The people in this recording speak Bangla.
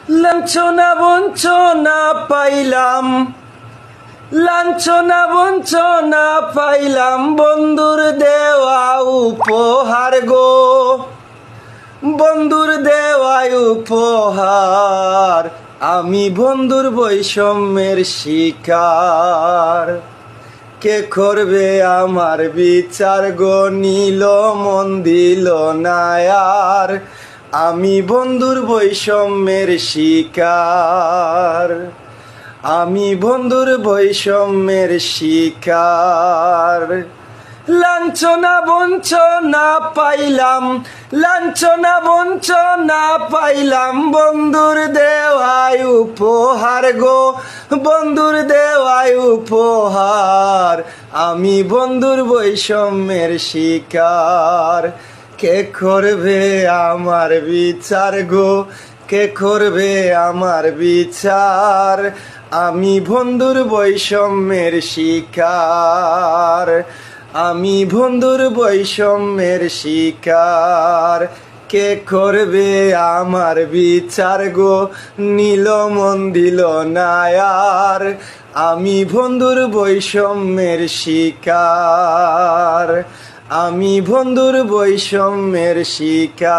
লাঞ্ছনা বঞ্চনা পাইলাম, লাঞ্ছনা বঞ্চনা পাইলাম, বন্ধুর দেওয়া উপহার গো, বন্ধুর দেওয়া উপহার। আমি বন্ধুর বৈষম্যের শিকার। কে করবে আমার বিচার গো, নিল মন দিল না আর। আমি বন্ধুর বৈষম্যের শিকার, আমি বন্ধুর বৈষম্যের শিকার। লাঞ্ছনা বঞ্চনা পাইলাম, লাঞ্ছনা বঞ্চনা পাইলাম, বন্ধুর দেওয়াই উপহার গো, বন্ধুর দেওয়াই উপহার। আমি বন্ধুর বৈষম্যের শিকার। কে করবে আমার বিচার গো, কে করবে আমার বিচার। আমি বন্ধুর বৈষম্যের শিকার, আমি বন্ধুর বৈষম্যের শিকার। কে করবে আমার বিচার গো, নিল মন দিল না আর। আমি বন্ধুর বৈষম্যের শিকার, আমি বন্ধুর বৈষম্যের শিকার।